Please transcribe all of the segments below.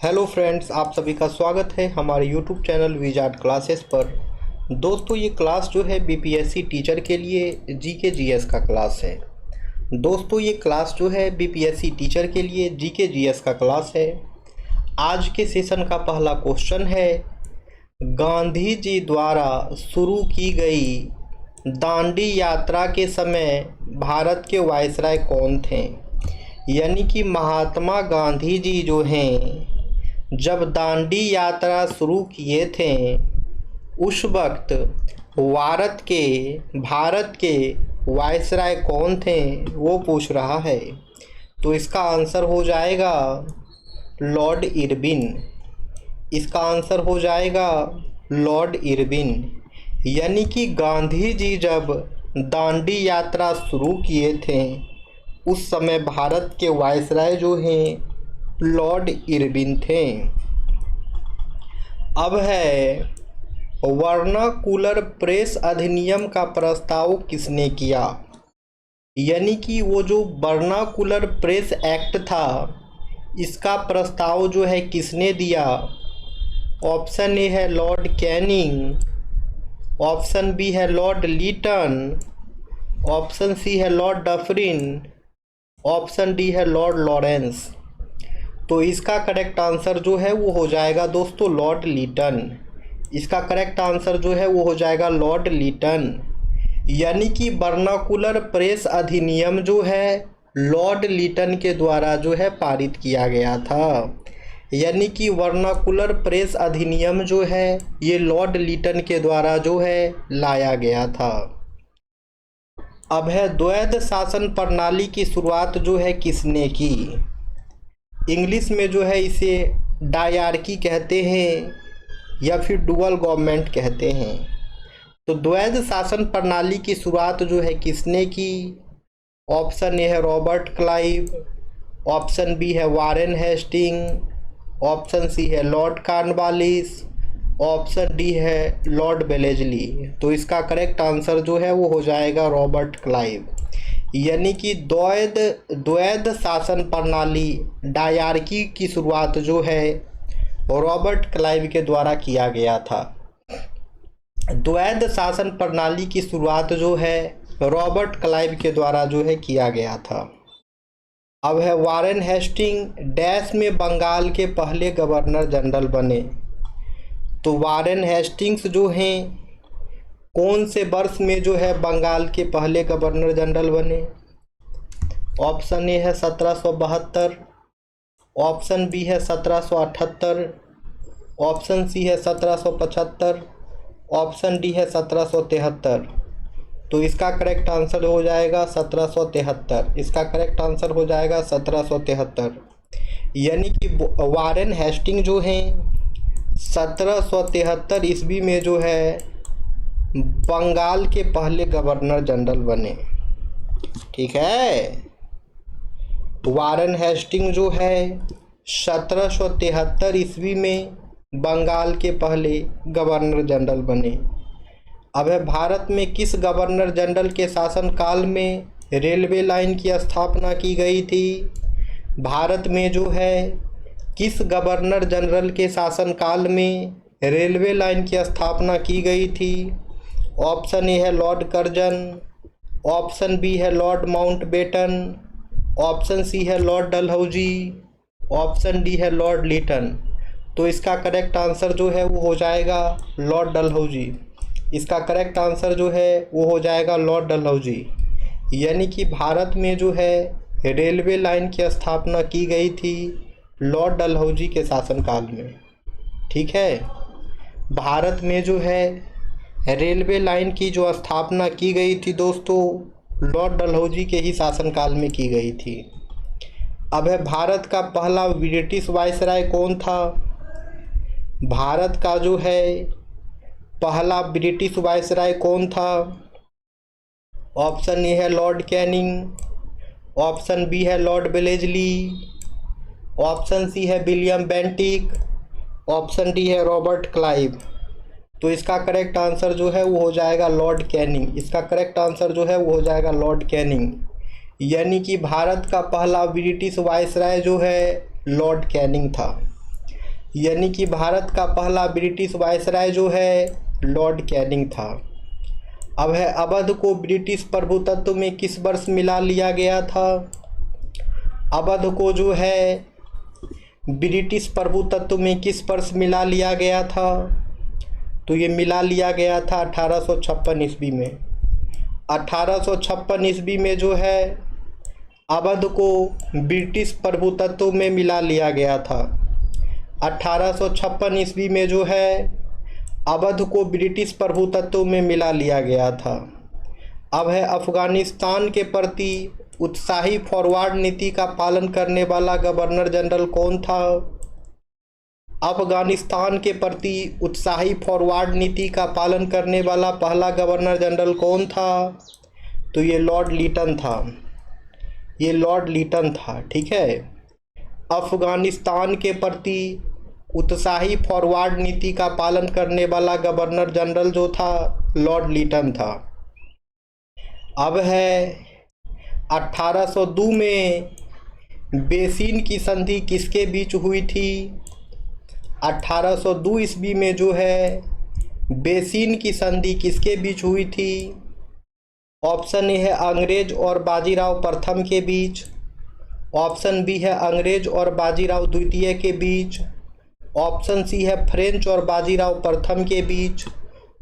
Hello friends, आप सभी का स्वागत है हमारे यूट्यूब चैनल विजार्ड क्लासेस पर। दोस्तों, ये क्लास जो है बीपीएससी टीचर के लिए जीके जीएस का क्लास है। दोस्तों, ये क्लास जो है बीपीएससी टीचर के लिए जीके जीएस का क्लास है। आज के सेशन का पहला क्वेश्चन है, गांधी जी द्वारा शुरू की गई दांडी यात्रा के समय भारत के वायसराय कौन थे? यानी कि महात्मा गांधी जी जो हैं, जब दांडी यात्रा शुरू किए थे उस वक्त भारत के वायसराय कौन थे, वो पूछ रहा है। तो इसका आंसर हो जाएगा लॉर्ड इरविन। इसका आंसर हो जाएगा लॉर्ड इरविन। यानी कि गांधी जी जब दांडी यात्रा शुरू किए थे उस समय भारत के वायसराय जो हैं लॉर्ड इरविन थे। अब है, वर्नाकुलर प्रेस अधिनियम का प्रस्ताव किसने किया? यानी कि वो जो वर्नाकुलर प्रेस एक्ट था, इसका प्रस्ताव जो है किसने दिया? ऑप्शन ए है लॉर्ड कैनिंग, ऑप्शन बी है लॉर्ड लीटन, ऑप्शन सी है लॉर्ड डफरिन, ऑप्शन डी है लॉर्ड लॉरेंस। तो इसका करेक्ट आंसर जो है वो हो जाएगा दोस्तों लॉर्ड लीटन। इसका करेक्ट आंसर जो है वो हो जाएगा लॉर्ड लीटन। यानी कि वर्नाकुलर प्रेस अधिनियम जो है लॉर्ड लीटन के द्वारा जो है पारित किया गया था। यानी कि वर्नाकुलर प्रेस अधिनियम जो है ये लॉर्ड लीटन के द्वारा जो है लाया गया था। अब है, द्वैध शासन प्रणाली की शुरुआत जो है किसने की? इंग्लिश में जो है इसे डायरकी कहते हैं या फिर डुअल गवर्नमेंट कहते हैं। तो द्वैध शासन प्रणाली की शुरुआत जो है किसने की? ऑप्शन ए है रॉबर्ट क्लाइव, ऑप्शन बी है वारेन हेस्टिंग, ऑप्शन सी है लॉर्ड कॉर्नवालिस, ऑप्शन डी है लॉर्ड वेलेस्ली। तो इसका करेक्ट आंसर जो है वो हो जाएगा रॉबर्ट क्लाइव। यानी कि द्वैध शासन प्रणाली डायरकी की शुरुआत जो है रॉबर्ट क्लाइव के द्वारा किया गया था। द्वैध शासन प्रणाली की शुरुआत जो है रॉबर्ट क्लाइव के द्वारा जो है किया गया था। अब है, वारेन हेस्टिंग डैश में बंगाल के पहले गवर्नर जनरल बने। तो वारेन हेस्टिंग्स जो हैं कौन से वर्ष में जो है बंगाल के पहले गवर्नर जनरल बने? ऑप्शन ए है 1772, ऑप्शन बी है 1778, ऑप्शन सी है 1775, ऑप्शन डी है 1773। तो इसका करेक्ट आंसर हो जाएगा 1773। इसका करेक्ट आंसर हो जाएगा 1773। यानी कि वारेन हेस्टिंग जो हैं 1773 ईस्वी में जो है बंगाल के पहले गवर्नर जनरल बने। ठीक है, वारेन हेस्टिंग जो है 1773 ईस्वी में बंगाल के पहले गवर्नर जनरल बने। अब है, भारत में किस गवर्नर जनरल के शासनकाल में रेलवे लाइन की स्थापना की गई थी? भारत में जो है किस गवर्नर जनरल के शासनकाल में रेलवे लाइन की स्थापना की गई थी? ऑप्शन ए है लॉर्ड कर्जन, ऑप्शन बी है लॉर्ड माउंटबेटन, ऑप्शन सी है लॉर्ड डलहौजी, ऑप्शन डी है लॉर्ड लीटन। तो इसका करेक्ट आंसर जो है वो हो जाएगा लॉर्ड डलहौजी। इसका करेक्ट आंसर जो है वो हो जाएगा लॉर्ड डलहौजी। यानी कि भारत में जो है रेलवे लाइन की स्थापना की गई थी लॉर्ड डलहौजी के शासनकाल में। ठीक है, भारत में जो है रेलवे लाइन की जो स्थापना की गई थी दोस्तों लॉर्ड डलहौजी के ही शासनकाल में की गई थी। अब है, भारत का पहला ब्रिटिश वायसराय कौन था? भारत का जो है पहला ब्रिटिश वायसराय कौन था? ऑप्शन ए है लॉर्ड कैनिंग, ऑप्शन बी है लॉर्ड वेलेस्ली, ऑप्शन सी है विलियम बेंटिक, ऑप्शन डी है रॉबर्ट क्लाइव। तो इसका करेक्ट आंसर जो है वो हो जाएगा लॉर्ड कैनिंग। इसका करेक्ट आंसर जो है वो हो जाएगा लॉर्ड कैनिंग। यानी कि भारत का पहला ब्रिटिश वायसराय जो है लॉर्ड कैनिंग था। यानी कि भारत का पहला ब्रिटिश वायसराय जो है लॉर्ड कैनिंग था। अब है अवध को ब्रिटिश प्रभुत्व में किस वर्ष मिला लिया गया था? अवध को जो है ब्रिटिश प्रभुत्व में किस वर्ष मिला लिया गया था? तो ये मिला लिया गया था 1856 ईस्वी में। 1856 ईस्वी में जो है अवध को ब्रिटिश प्रभुत्व में मिला लिया गया था। 1856 ईस्वी में जो है अवध को ब्रिटिश प्रभुत्व में मिला लिया गया था। अब है अफगानिस्तान के प्रति उत्साही फॉरवर्ड नीति का पालन करने वाला गवर्नर जनरल कौन था? अफगानिस्तान के प्रति उत्साही फॉरवर्ड नीति का पालन करने वाला पहला गवर्नर जनरल कौन था? तो ये लॉर्ड लिटन था। ये लॉर्ड लिटन था। ठीक है, अफगानिस्तान के प्रति उत्साही फॉरवर्ड नीति का पालन करने वाला गवर्नर जनरल जो था लॉर्ड लिटन था। अब है 1802 में बेसिन की संधि किसके बीच हुई थी? 1802 ईस्वी में जो है बेसिन की संधि किसके बीच हुई थी? ऑप्शन ए है अंग्रेज और बाजीराव प्रथम के बीच। ऑप्शन बी है अंग्रेज और बाजीराव द्वितीय के बीच। ऑप्शन सी है फ्रेंच और बाजीराव प्रथम के बीच।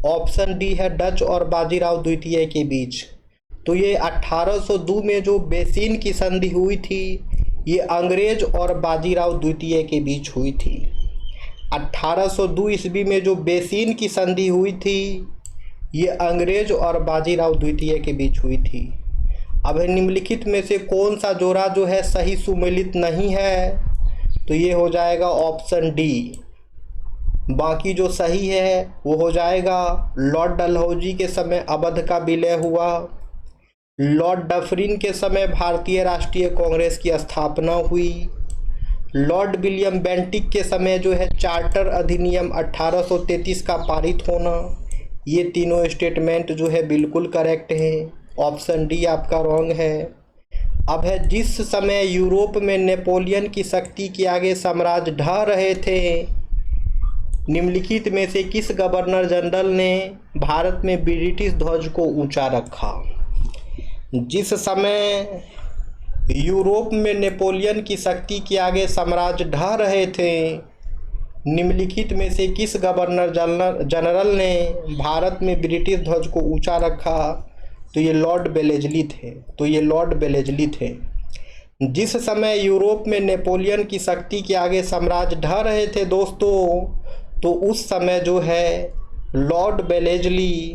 ऑप्शन डी है डच और बाजीराव द्वितीय के बीच। तो ये 1802 में जो बेसिन की संधि हुई थी ये अंग्रेज और बाजीराव द्वितीय के बीच हुई थी। 1802 ईस्वी में जो बेसिन की संधि हुई थी ये अंग्रेज और बाजीराव द्वितीय के बीच हुई थी। अब निम्नलिखित में से कौन सा जोड़ा जो है सही सुमेलित नहीं है? तो ये हो जाएगा ऑप्शन डी। बाकी जो सही है वो हो जाएगा लॉर्ड डलहौजी के समय अवध का विलय हुआ। लॉर्ड डफरिन के समय भारतीय राष्ट्रीय कांग्रेस की स्थापना हुई। लॉर्ड विलियम बेंटिक के समय जो है चार्टर अधिनियम 1833 का पारित होना। ये तीनों स्टेटमेंट जो है बिल्कुल करेक्ट है। ऑप्शन डी आपका रॉन्ग है। अब है जिस समय यूरोप में नेपोलियन की शक्ति के आगे साम्राज्य ढह रहे थे निम्नलिखित में से किस गवर्नर जनरल ने भारत में ब्रिटिश ध्वज को ऊंचा रखा? जिस समय यूरोप में नेपोलियन की शक्ति के आगे साम्राज्य ढह रहे थे निम्नलिखित में से किस गवर्नर जनरल ने भारत में ब्रिटिश ध्वज को ऊंचा रखा? तो ये लॉर्ड वेलेस्ली थे। तो ये लॉर्ड वेलेस्ली थे। जिस समय यूरोप में नेपोलियन की शक्ति के आगे साम्राज्य ढह रहे थे दोस्तों, तो उस समय जो है लॉर्ड वेलेस्ली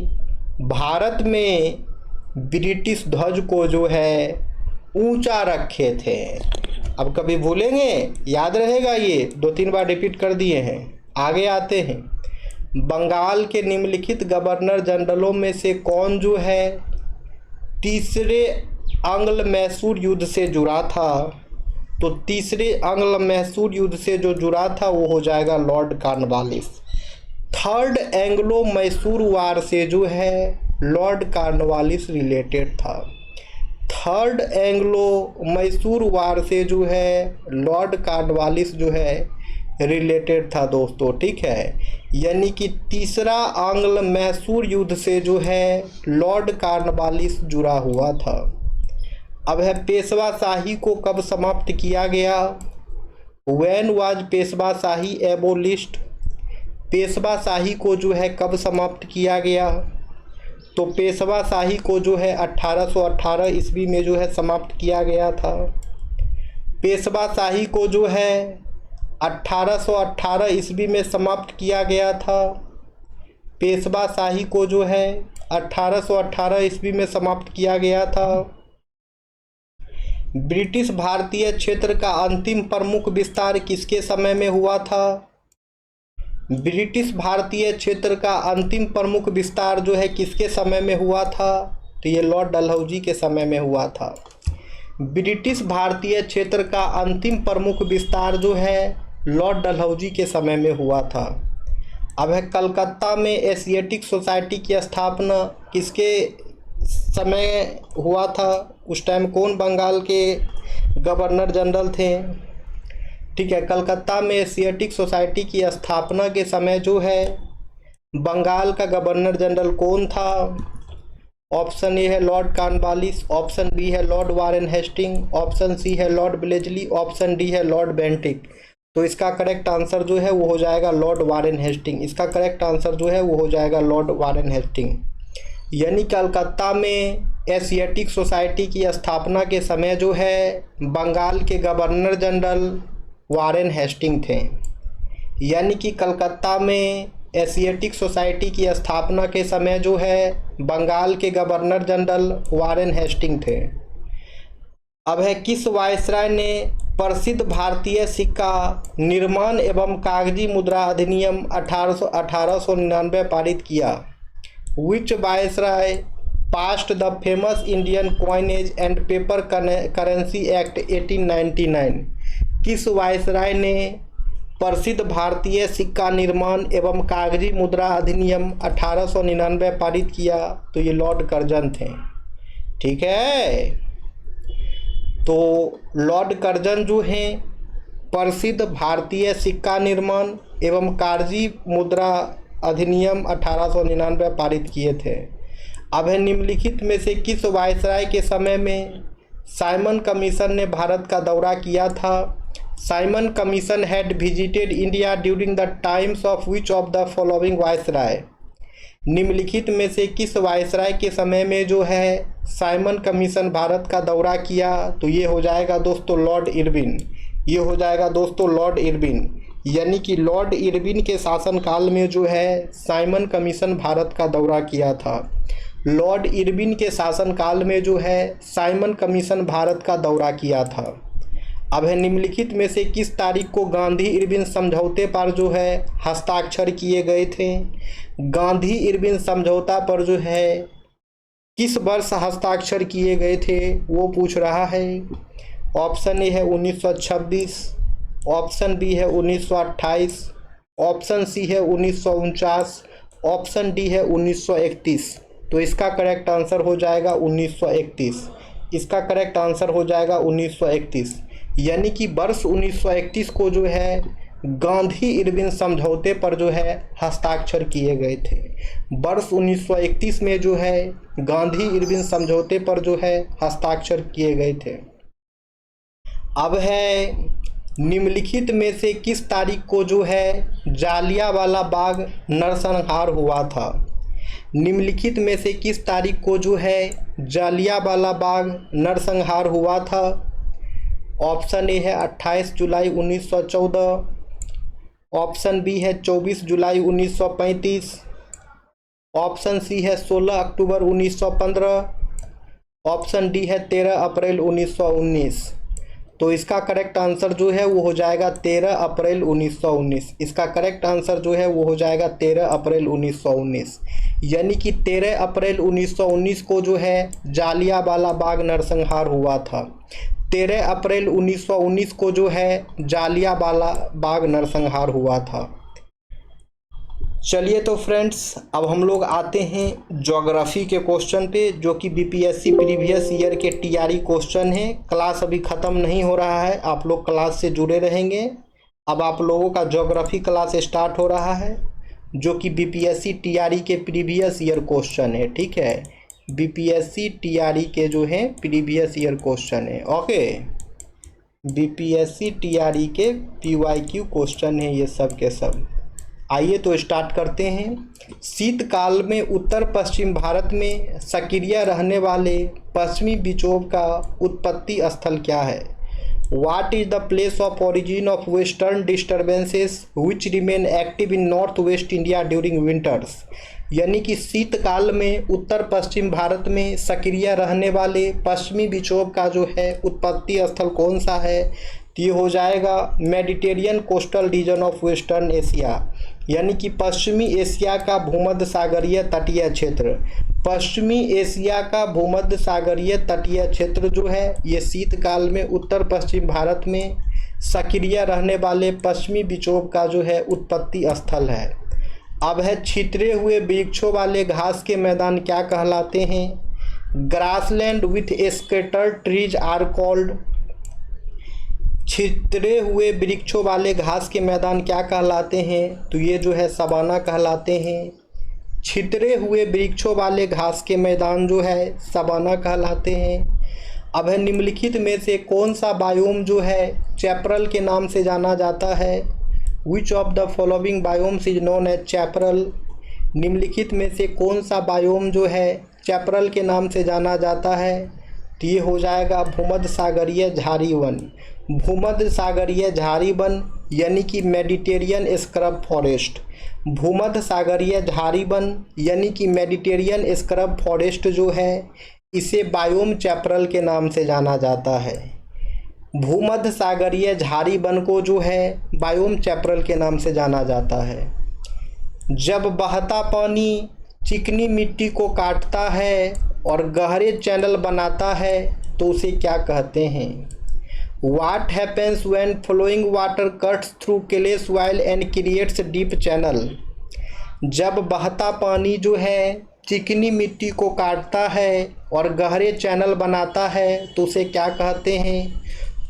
भारत में ब्रिटिश ध्वज को जो है ऊंचा रखे थे। अब कभी भूलेंगे? याद रहेगा, ये 2-3 बार रिपीट कर दिए हैं। आगे आते हैं। बंगाल के निम्नलिखित गवर्नर जनरलों में से कौन जो है तीसरे आंग्ल मैसूर युद्ध से जुड़ा था? तो तीसरे आंग्ल मैसूर युद्ध से जो जुड़ा था वो हो जाएगा Lord Cornwallis. Third Anglo Mysore war से जो है लॉर्ड कॉर्नवालिस रिलेटेड था। थर्ड एंग्लो मैसूर वार से जो है लॉर्ड कॉर्नवालिस जो है रिलेटेड था दोस्तों। ठीक है, यानी कि तीसरा आंग्ल मैसूर युद्ध से जो है लॉर्ड कॉर्नवालिस जुड़ा हुआ था। अब है पेशवा शाही को कब समाप्त किया गया? When was Peshwa shahi abolished? Peshwa shahi को जो है कब समाप्त किया गया? तो पेशवा शाही को जो है 1818 ईस्वी में जो है समाप्त किया गया था। पेशवा शाही को जो है 1818 ईस्वी में समाप्त किया गया था। पेशवा शाही को जो है 1818 ईस्वी में समाप्त किया गया था। ब्रिटिश भारतीय क्षेत्र का अंतिम प्रमुख विस्तार किसके समय में हुआ था? ब्रिटिश भारतीय क्षेत्र का अंतिम प्रमुख विस्तार जो है किसके समय में हुआ था? तो ये लॉर्ड डलहौजी के समय में हुआ था। ब्रिटिश भारतीय क्षेत्र का अंतिम प्रमुख विस्तार जो है लॉर्ड डलहौजी के समय में हुआ था। अब है कलकत्ता में एशियाटिक सोसाइटी की स्थापना किसके समय हुआ था? उस टाइम कौन बंगाल के गवर्नर जनरल थे? ठीक है। कलकत्ता में एशियाटिक सोसाइटी की स्थापना के समय जो है बंगाल का गवर्नर जनरल कौन था? ऑप्शन ए है लॉर्ड कॉर्नवालिस, ऑप्शन बी है lord Warren Hastings, option C है लॉर्ड ब्लेजली, ऑप्शन डी है लॉर्ड बेंटिक। तो इसका करेक्ट आंसर जो है वो हो जाएगा लॉर्ड वारेन हेस्टिंग। इसका करेक्ट आंसर जो है वो हो जाएगा लॉर्ड वारेन हेस्टिंग। यानी कलकत्ता में एशियाटिक सोसाइटी की स्थापना के समय जो है बंगाल के गवर्नर जनरल वारेन हेस्टिंग थे। यानी कि कलकत्ता में एशियाटिक सोसाइटी की स्थापना के समय जो है बंगाल के गवर्नर जनरल वारेन हेस्टिंग थे। अब है किस वायसराय ने प्रसिद्ध भारतीय सिक्का निर्माण एवं कागजी मुद्रा अधिनियम 1899 पारित किया? Which viceroy passed the famous Indian coinage and paper currency act 1899? किस वायसराय ने प्रसिद्ध भारतीय सिक्का निर्माण एवं कागजी मुद्रा अधिनियम 1899 पारित किया? तो ये लॉर्ड कर्जन थे। ठीक है, तो लॉर्ड कर्जन जो हैं प्रसिद्ध भारतीय सिक्का निर्माण एवं कागजी मुद्रा अधिनियम 1899 पारित किए थे। अब है निम्नलिखित में से किस वायसराय के समय में साइमन कमीशन ने भारत का दौरा किया था? Simon commission had visited India during the times of which of the following viceroy? निम्नलिखित में से किस वायसराय के समय में जो है साइमन कमीशन भारत का दौरा किया? तो ये हो जाएगा दोस्तों लॉर्ड इरविन। ये हो जाएगा दोस्तों लॉर्ड इरविन। यानी कि लॉर्ड इरविन के शासनकाल में जो है साइमन कमीशन भारत का दौरा किया था। लॉर्ड इरविन के शासनकाल में जो है साइमन कमीशन भारत का दौरा किया था। अब है निम्नलिखित में से किस तारीख को गांधी इरविन समझौते पर जो है हस्ताक्षर किए गए थे? गांधी इरविन समझौता पर जो है किस वर्ष हस्ताक्षर किए गए थे वो पूछ रहा है। ऑप्शन ए है 1926, ऑप्शन बी है 1928, ऑप्शन सी है 1949, ऑप्शन डी है 1931। तो इसका करेक्ट आंसर हो जाएगा 1931। इसका करेक्ट आंसर हो जाएगा 1931। यानी कि वर्ष 1931 को जो है गांधी इरविन समझौते पर जो है हस्ताक्षर किए गए थे। वर्ष 1931 में जो है गांधी इरविन समझौते पर जो है हस्ताक्षर किए गए थे। अब है निम्नलिखित में से किस तारीख को जो है जालियांवाला बाग नरसंहार हुआ था? निम्नलिखित में से किस तारीख को जो है जालियांवाला बाग नरसंहार हुआ था? ऑप्शन ए है 28 जुलाई 1914, ऑप्शन बी है 24 जुलाई 1935, ऑप्शन सी है 16 अक्टूबर 1915, ऑप्शन डी है 13 अप्रैल 1919। तो इसका करेक्ट आंसर जो है वो हो जाएगा 13 अप्रैल 1919। इसका करेक्ट आंसर जो है वो हो जाएगा 13 अप्रैल 1919। यानी कि 13 अप्रैल 1919 को जो है जालियांवाला बाग नरसंहार हुआ था। 13 अप्रैल 1919 को जो है जालियांवाला बाग नरसंहार हुआ था। चलिए तो फ्रेंड्स अब हम लोग आते हैं ज्योग्राफी के क्वेश्चन पे, जो कि बीपीएससी प्रीवियस ईयर के टीआरई क्वेश्चन है। क्लास अभी ख़त्म नहीं हो रहा है, आप लोग क्लास से जुड़े रहेंगे। अब आप लोगों का ज्योग्राफी क्लास स्टार्ट हो रहा है, जो कि बीपीएससी टीआरई के प्रीवियस ईयर क्वेश्चन है। ठीक है, बीपीएससी टीआरई के जो है प्रीवियस ईयर क्वेश्चन है। ओके, बीपीएससी टीआरई के पीवाईक्यू क्वेश्चन है ये सब के सब। आइए तो स्टार्ट करते हैं। शीतकाल में उत्तर पश्चिम भारत में सक्रिय रहने वाले पश्चिमी विक्षोभ का उत्पत्ति स्थल क्या है? What is the place of origin of western disturbances which remain active in northwest India during winters? यानी कि शीतकाल में उत्तर पश्चिम भारत में सक्रिय रहने वाले पश्चिमी विक्षोभ का जो है उत्पत्ति स्थल कौन सा है? तो ये हो जाएगा Mediterranean coastal region of western Asia, यानी कि पश्चिमी एशिया का भूमध्य सागरीय तटीय क्षेत्र। पश्चिमी एशिया का भूमध्य सागरीय तटीय क्षेत्र जो है ये शीतकाल में उत्तर पश्चिम भारत में सक्रिय रहने वाले पश्चिमी विक्षोभ का जो है उत्पत्ति स्थल है। अब है छितरे हुए वृक्षों वाले घास के मैदान क्या कहलाते हैं? Grassland with scattered trees are called. छितरे हुए वृक्षों वाले घास के मैदान क्या कहलाते हैं? तो ये जो है सवाना कहलाते हैं। छितरे हुए वृक्षों वाले घास के मैदान जो है सवाना कहलाते हैं। अब है निम्नलिखित में से कौन सा बायोम जो है चैपरल के नाम से जाना जाता है? Which of the following biomes is known as chaparral? निम्नलिखित में से कौन सा बायोम जो है चैपरल के नाम से जाना जाता है? तो ये हो जाएगा भूमध्य सागरीय झाड़ी वन। भूमध्य सागरीय झाड़ी वन यानी कि मेडिटेरियन स्क्रब फॉरेस्ट। भूमध्य सागरीय झाड़ी वन यानी कि मेडिटेरियन स्क्रब फॉरेस्ट जो है इसे बायोम चैपरल के नाम से जाना जाता है। भूमध्य सागरीय झाड़ी वन को जो है बायोम चैपरल के नाम से जाना जाता है। जब बहता पानी चिकनी मिट्टी को काटता है और गहरे चैनल बनाता है तो उसे क्या कहते हैं? What happens when flowing water cuts through clay soil and creates deep channel? जब बहता पानी जो है चिकनी मिट्टी को काटता है और गहरे चैनल बनाता है तो उसे क्या कहते हैं?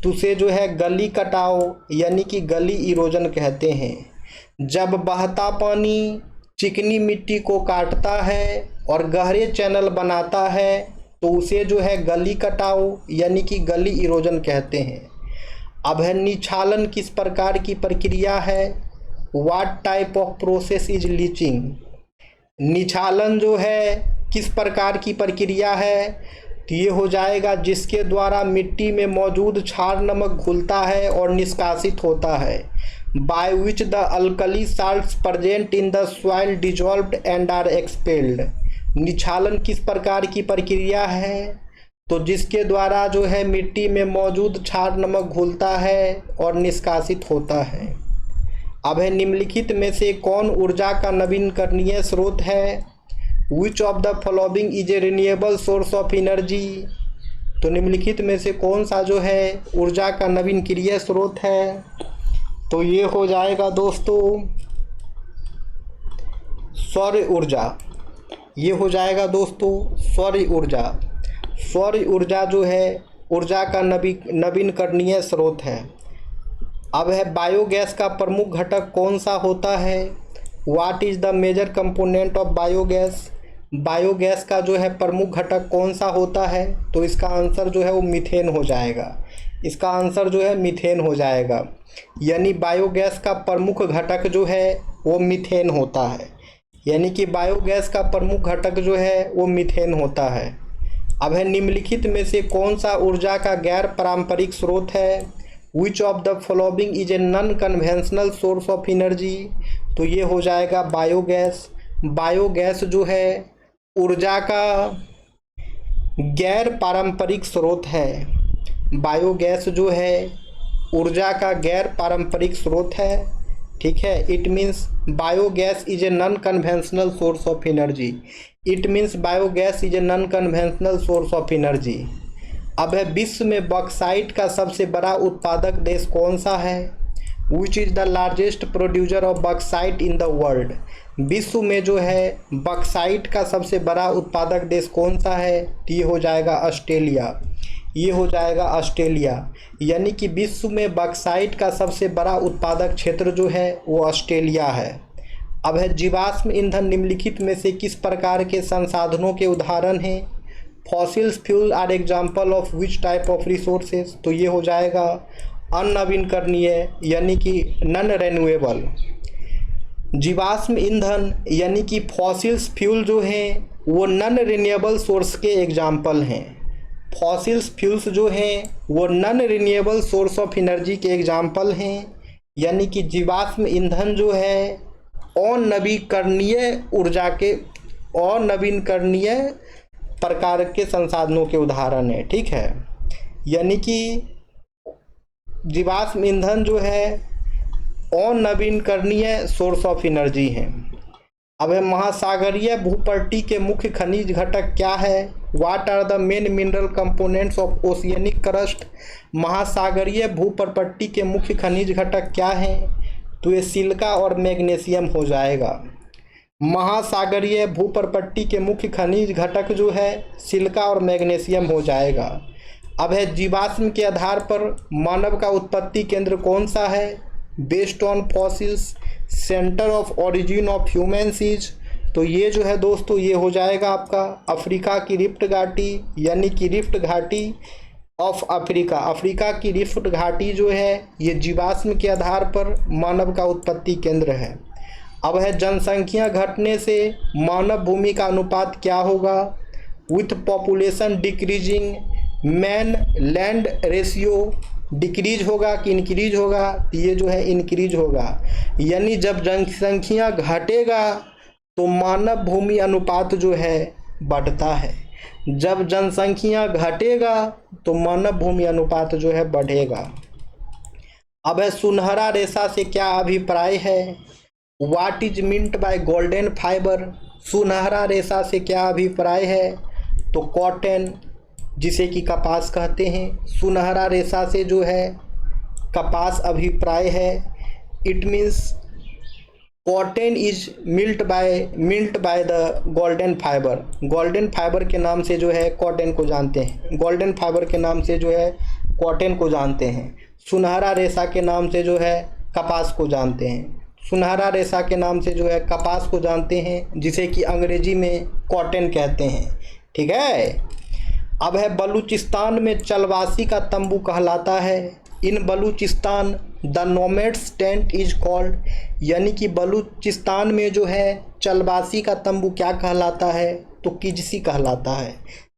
तो उसे जो है गली कटाव यानी कि गली इरोजन कहते हैं। जब बहता पानी चिकनी मिट्टी को काटता है और गहरे चैनल बनाता है तो उसे जो है गली कटाव यानी कि गली इरोजन कहते हैं। अब है निछालन किस प्रकार की प्रक्रिया है? What type of process is leaching? निछालन जो है किस प्रकार की प्रक्रिया है? तो ये हो जाएगा जिसके द्वारा मिट्टी में मौजूद क्षार नमक घुलता है और निष्कासित होता है। By which the alkali salts present in the soil dissolved and are expelled. निछालन किस प्रकार की प्रक्रिया है? तो जिसके द्वारा जो है मिट्टी में मौजूद क्षार नमक घुलता है और निष्कासित होता है। अब है निम्नलिखित में से कौन ऊर्जा का नवीकरणीय स्रोत है? Which of the following is a renewable source of energy? तो निम्नलिखित में से कौन सा जो है ऊर्जा का नवीकरणीय स्रोत है? तो ये हो जाएगा दोस्तों सौर ऊर्जा। ये हो जाएगा दोस्तों सौर ऊर्जा। सौर ऊर्जा जो है ऊर्जा का नवीकरणीय स्रोत है। अब है बायोगैस का प्रमुख घटक कौन सा होता है? What is the major component of biogas? Biogas का जो है प्रमुख घटक कौन सा होता है? तो इसका आंसर जो है वो मीथेन हो जाएगा। इसका आंसर जो है मीथेन हो जाएगा। यानी बायोगैस का प्रमुख घटक जो है वो मीथेन होता है। यानी कि बायोगैस का प्रमुख घटक जो है वो मीथेन होता है। अब है निम्नलिखित में से कौन सा ऊर्जा का गैर पारंपरिक स्रोत है? Which of the following is a non conventional source of energy? तो ये हो जाएगा बायोगैस। बायोगैस जो है ऊर्जा का गैर पारंपरिक स्रोत है। बायोगैस जो है ऊर्जा का गैर पारंपरिक स्रोत है। ठीक है, it means biogas is a non conventional source of energy. It means biogas is a non conventional source of energy. अब है विश्व में बॉक्साइट का सबसे बड़ा उत्पादक देश कौन सा है? Which is the largest producer of bauxite in the world? विश्व में जो है बॉक्साइट का सबसे बड़ा उत्पादक देश कौन सा है? तो ये हो जाएगा ऑस्ट्रेलिया। ये हो जाएगा ऑस्ट्रेलिया। यानी कि विश्व में बॉक्साइट का सबसे बड़ा उत्पादक क्षेत्र जो है वो ऑस्ट्रेलिया है। अब है जीवाश्म ईंधन निम्नलिखित में से किस प्रकार के संसाधनों के उदाहरण हैं? Fossils fuel are example of which type of resources? तो ये हो जाएगा अननवीनकरणीय यानी कि नॉन रेन्यूएबल। जीवाश्म ईंधन यानी कि फॉसिल्स फ्यूल जो हैं वो नॉन रिन्यूएबल सोर्स के एग्जाम्पल हैं। फॉसिल्स फ्यूल्स जो हैं वो non renewable source of energy के एग्जाम्पल हैं। यानी कि जीवाश्म ईंधन जो है अनवीकरणीय ऊर्जा के अनवीकरणीय प्रकार के संसाधनों के उदाहरण है। ठीक है, यानी कि जीवाश्म ईंधन जो है अनवीकरणीय सोर्स ऑफ एनर्जी है। अब है महासागरीय भूपट्टी के मुख्य खनिज घटक क्या है? What are the main mineral components of oceanic crust? महासागरीय भूपट्टी के मुख्य खनिज घटक क्या हैं? तो ये सिलिका और मैग्नीशियम हो जाएगा। महासागरीय भूपट्टी के मुख्य खनिज घटक जो है सिलिका और मैग्नीशियम हो जाएगा। अब है जीवाश्म के आधार पर मानव का उत्पत्ति केंद्र कौन सा है? Based on fossils centre of origin of humans is, तो ये जो है दोस्तों ये हो जाएगा आपका अफ्रीका की रिफ्ट घाटी, यानी कि रिफ्ट घाटी ऑफ अफ्रीका। अफ्रीका की रिफ्ट घाटी जो है ये जीवाश्म के आधार पर मानव का उत्पत्ति केंद्र है। अब है जनसंख्या घटने से मानव भूमि का अनुपात क्या होगा? With population decreasing man land ratio decrease होगा कि इंक्रीज होगा? ये जो है इंक्रीज होगा, यानी जब जनसंख्या घटेगा तो मानव भूमि अनुपात जो है बढ़ता है, जब जनसंख्या घटेगा तो मानव भूमि अनुपात जो है बढ़ेगा। अब है सुनहरा रेशा से क्या अभिप्राय है? What is meant by golden fibre, सुनहरा रेशा से क्या अभिप्राय है? तो कॉटन, जिसे कि कपास कहते हैं, सुनहरा रेशा से जो है कपास अभिप्राय है। It means cotton is meant by the golden fibre, golden fibre के नाम से जो है कॉटन को जानते हैं, गोल्डन फाइबर के नाम से जो है कॉटन को जानते हैं। सुनहरा रेशा के नाम से जो है कपास को जानते हैं, सुनहरा रेशा के नाम से जो है कपास को जानते हैं, जिसे कि अंग्रेजी में कॉटन कहते हैं। ठीक है। अब है बलूचिस्तान में चलवासी का तंबू कहलाता है। In Balochistan the nomads tent is called, यानी कि बलूचिस्तान में जो है चलवासी का तंबू क्या कहलाता है? तो किजसी कहलाता है।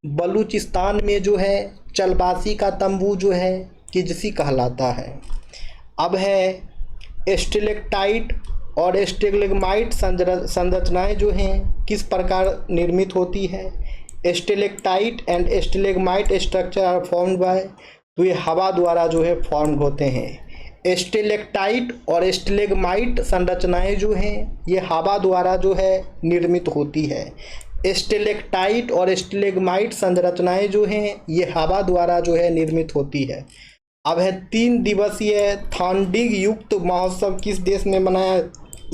बलूचिस्तान में जो है चलवासी का तंबू जो है किजसी कहलाता है। अब है स्टेलेक्टाइट और स्टेगमाइट संरचनाएं जो हैं किस प्रकार निर्मित होती है? Stalactite and stalagmite structure are formed by, तो ये हवा द्वारा जो है फॉर्म होते हैं। स्टेलेक्टाइट और स्टेलेग्माइट संरचनाएं जो हैं ये हवा द्वारा जो है निर्मित होती है। स्टेलेक्टाइट और स्टेलेग्माइट संरचनाएं जो हैं ये हवा द्वारा जो है निर्मित होती है। अब है 3 दिवसीय थांडीग युक्त महोत्सव किस देश में मनाया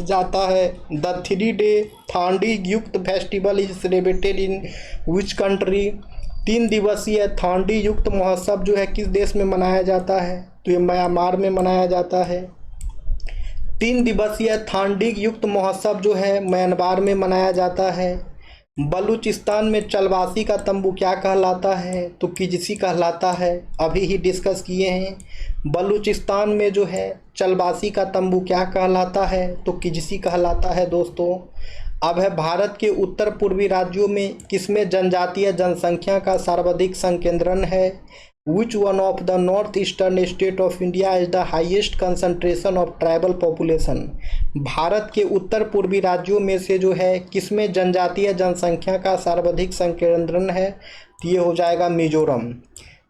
जाता है? द 3-day थांडीग युक्त festival is celebrated in which country, 3 दिवसीय थांडी युक्त महोत्सव जो है किस देश में मनाया जाता है? तो ये म्यांमार में मनाया जाता है। 3 दिवसीय थांडीग युक्त महोत्सव जो है म्यांमार में मनाया जाता है। बलूचिस्तान में चलवासी का तंबू क्या कहलाता है? तो किजसी कहलाता है, अभी ही डिस्कस किए हैं। बलूचिस्तान में जो है चलवासी का तंबू क्या कहलाता है? तो किजसी कहलाता है दोस्तों। अब है भारत के उत्तर पूर्वी राज्यों में किसमें जनजातीय जनसंख्या का सर्वाधिक संकेंद्रण है? Which one of the north eastern state of India is the highest concentration of tribal population, Bharat के उत्तर पूर्वी राज्यों में से जो है किसमें जनजातीय जनसंख्या का सर्वाधिक संकेंद्रण है? तो ये हो जाएगा मिजोरम।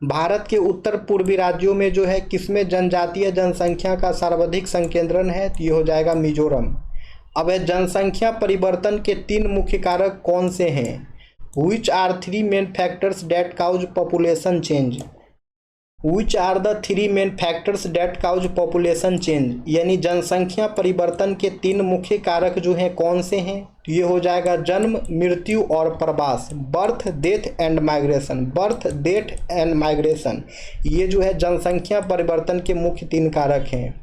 भारत के उत्तर पूर्वी राज्यों में जो है किसमें जनजातीय जनसंख्या का सर्वाधिक संकेंद्रण है? तो ये हो जाएगा मिजोरम। अब है जनसंख्या परिवर्तन के 3 मुख्य कारक कौन से हैं? Which are 3 main factors that cause population change, which are the 3 main factors that cause population change, यानी जनसंख्या परिवर्तन के 3 मुख्य कारक जो हैं कौन से हैं? तो ये हो जाएगा जन्म, मृत्यु और प्रवास, birth death and migration, birth death and migration, ये जो है जनसंख्या परिवर्तन के मुख्य 3 कारक हैं।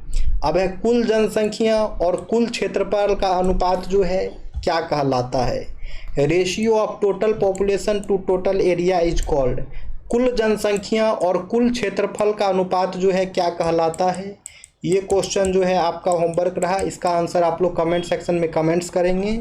अब है कुल जनसंख्या और कुल क्षेत्रफल का अनुपात जो है क्या कहलाता है? Ratio of total population to total area is called, कुल जनसंख्या और कुल क्षेत्रफल का अनुपात जो है क्या कहलाता है? ये क्वेश्चन जो है आपका होमवर्क रहा, इसका आंसर आप लोग कमेंट सेक्शन में कमेंट्स करेंगे।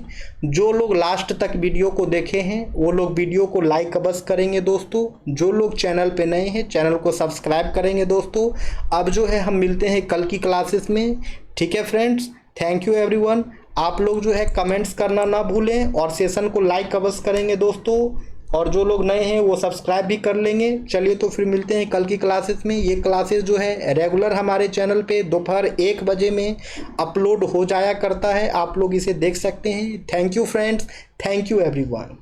जो लोग लास्ट तक वीडियो को देखे हैं वो लोग वीडियो को लाइक अवश्य करेंगे दोस्तों। जो लोग चैनल पे नए हैं चैनल को सब्सक्राइब करेंगे दोस्तों। अब जो है हम मिलते हैं कल की क्लासेस में। ठीक है फ्रेंड्स, थैंक यू एवरीवन। आप लोग जो है कमेंट्स करना ना भूलें और सेशन को लाइक अवश्य करेंगे दोस्तों, और जो लोग नए हैं वो सब्सक्राइब भी कर लेंगे। चलिए तो फिर मिलते हैं कल की क्लासेस में। ये क्लासेस जो है रेगुलर हमारे चैनल पे दोपहर 1 बजे में अपलोड हो जाया करता है, आप लोग इसे देख सकते हैं। Thank you friends, thank you everyone.